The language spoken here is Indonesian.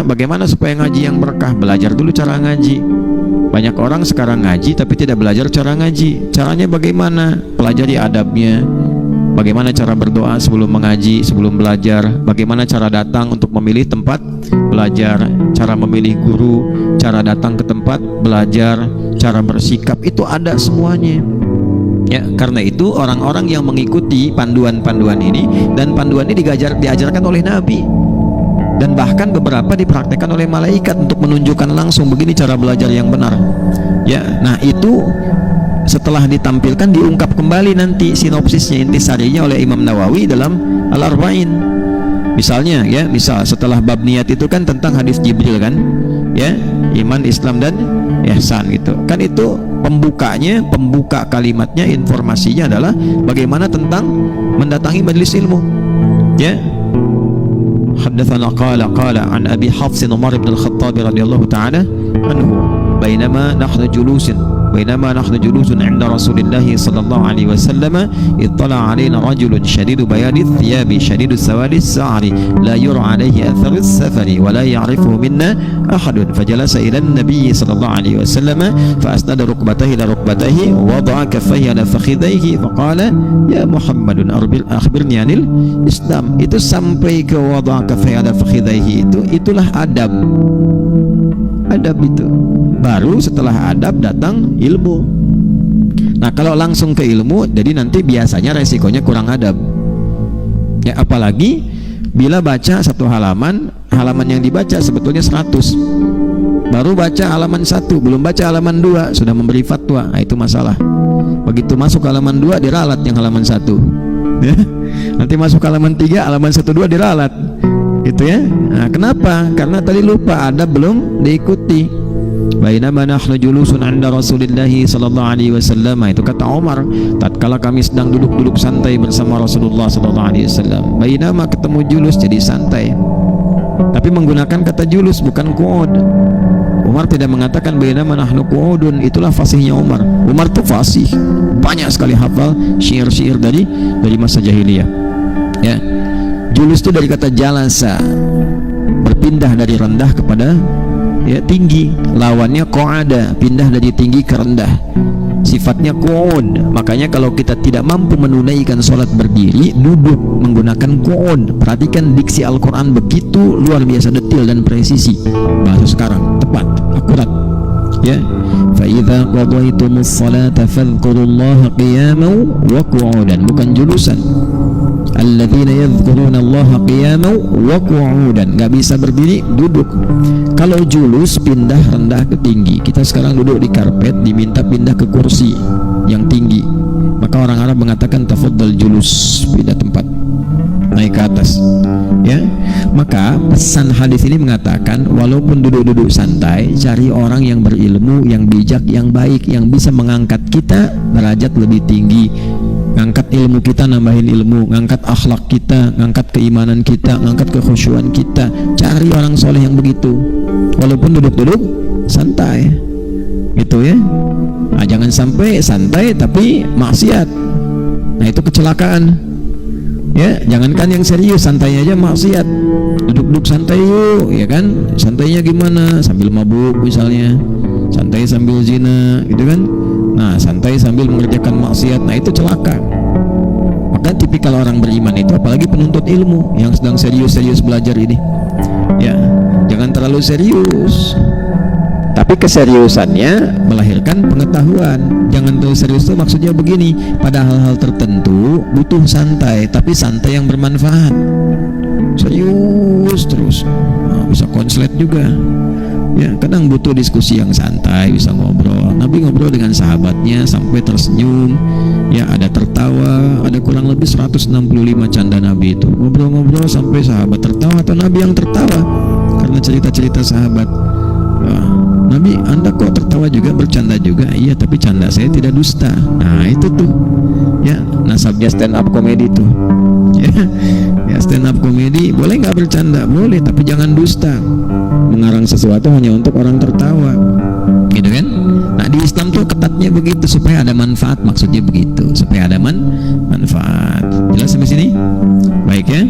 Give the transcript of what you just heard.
bagaimana supaya ngaji yang berkah? Belajar dulu cara ngaji. Banyak orang sekarang ngaji tapi tidak belajar cara ngaji. Caranya bagaimana? Pelajari adabnya. Bagaimana cara berdoa sebelum mengaji, sebelum belajar. Bagaimana cara datang untuk memilih tempat belajar, cara memilih guru, cara datang ke tempat belajar, cara bersikap, itu ada semuanya. Ya, karena itu orang-orang yang mengikuti panduan-panduan ini, dan panduan ini diajarkan oleh Nabi, dan bahkan beberapa dipraktekkan oleh malaikat untuk menunjukkan langsung begini cara belajar yang benar. Ya, nah itu setelah ditampilkan diungkap kembali nanti sinopsisnya, intisarinya oleh Imam Nawawi dalam Al-Arba'in. Misalnya ya, misal setelah bab niat itu kan tentang hadis Jibril kan, ya, iman, Islam dan ihsan gitu. Kan itu pembukanya, pembuka kalimatnya, informasinya adalah bagaimana tentang mendatangi majelis ilmu. Ya. Haddatsana qala an Abi Hafs Umar bin Al-Khattab radhiyallahu ta'ala anhu bainama nahnu julusun عند رسول الله صلى الله عليه وسلم اطلع علينا رجل شديد بياض الثياب شديد سواد الشعر لا يرى عليه أثر السفر ولا يعرفه منا أحد فجلس إلى النبي صلى الله عليه وسلم فأسند ركبتيه إلى ركبتيه ووضع كفيه على فخذيه فقال يا محمد أخبرني عن الإسلام. Itu sampai ke wada kafayhi ala fakhidaihi, itulah adab itu. Baru setelah adab datang ilmu. Nah, kalau langsung ke ilmu, jadi nanti biasanya resikonya kurang adab. Ya, apalagi bila baca satu halaman yang dibaca sebetulnya 100. Baru baca halaman 1, belum baca halaman 2 sudah memberi fatwa. Nah, itu masalah. Begitu masuk halaman 2 diralat yang halaman 1. Ya. Nanti masuk halaman 3, halaman 1 2 diralat. Gitu ya. Nah, kenapa? Karena tadi lupa, adab belum diikuti. Bainama nahnu julusun 'inda Rasulillah sallallahu alaihi wasallam, itu kata Umar tatkala kami sedang duduk-duduk santai bersama Rasulullah sallallahu alaihi wasallam. Bainama ketemu julus jadi santai. Tapi menggunakan kata julus bukan qu'ud. Umar tidak mengatakan bainama nahnu qu'udun, itulah fasihnya Umar. Umar itu fasih, banyak sekali hafal syair-syair dari masa jahiliyah. Ya. Julus itu dari kata jalasa, berpindah dari rendah kepada ya tinggi. Lawannya qa'ada, pindah dari tinggi ke rendah. Sifatnya qu'ud. Makanya kalau kita tidak mampu menunaikan sholat berdiri, duduk menggunakan qu'ud. Perhatikan diksi Al-Quran begitu luar biasa detail dan presisi. Bahasa sekarang tepat, akurat. Ya. Fa idza qadaytumus salata fadhkurullaha qiyaman wa qu'udan, bukan julusan. Alladzina yadhkuruna Allaha qiyaman wa qu'udan, enggak bisa berdiri, duduk. Kalau julus pindah rendah ke tinggi. Kita sekarang duduk di karpet, diminta pindah ke kursi yang tinggi. Maka orang Arab mengatakan tafaddal julus, pindah tempat, naik ke atas. Ya. Maka pesan hadis ini mengatakan walaupun duduk-duduk santai, cari orang yang berilmu, yang bijak, yang baik, yang bisa mengangkat kita derajat lebih tinggi. Ngangkat ilmu kita, nambahin ilmu, ngangkat akhlak kita, ngangkat keimanan kita, ngangkat kekhusyuan kita. Cari orang soleh yang begitu, walaupun duduk-duduk santai, gitu ya. Nah, jangan sampai santai tapi maksiat. Nah, itu kecelakaan. Ya, jangankan yang serius, santai aja maksiat. Duduk-duduk santai yuk, ya kan? Santainya gimana? Sambil mabuk misalnya, santai sambil zina, gitu kan? Nah, santai sambil mengerjakan maksiat, nah itu celaka. Maka tipikal orang beriman itu, apalagi penuntut ilmu yang sedang serius-serius belajar ini, ya jangan terlalu serius. Tapi keseriusannya melahirkan pengetahuan. Jangan terlalu serius itu maksudnya begini, pada hal-hal tertentu butuh santai, tapi santai yang bermanfaat. Serius terus, nah, bisa konslet juga. Ya, kadang butuh diskusi yang santai, bisa ngobrol. Nabi ngobrol dengan sahabatnya sampai tersenyum, ya ada tertawa, ada kurang lebih 165 canda Nabi itu. Ngobrol-ngobrol sampai sahabat tertawa atau Nabi yang tertawa karena cerita-cerita sahabat. Nabi, Anda kok tertawa juga, bercanda juga? Iya, tapi canda saya tidak dusta. Nah, itu tuh. Ya, nasabnya stand up comedy tuh. Ya, stand up comedy boleh nggak bercanda? Boleh, tapi jangan dusta. Mengarang sesuatu hanya untuk orang tertawa, gitu kan? Nah, di Islam tuh ketatnya begitu supaya ada manfaat, maksudnya begitu, supaya ada manfaat. Jelas sampai sini? Baik ya.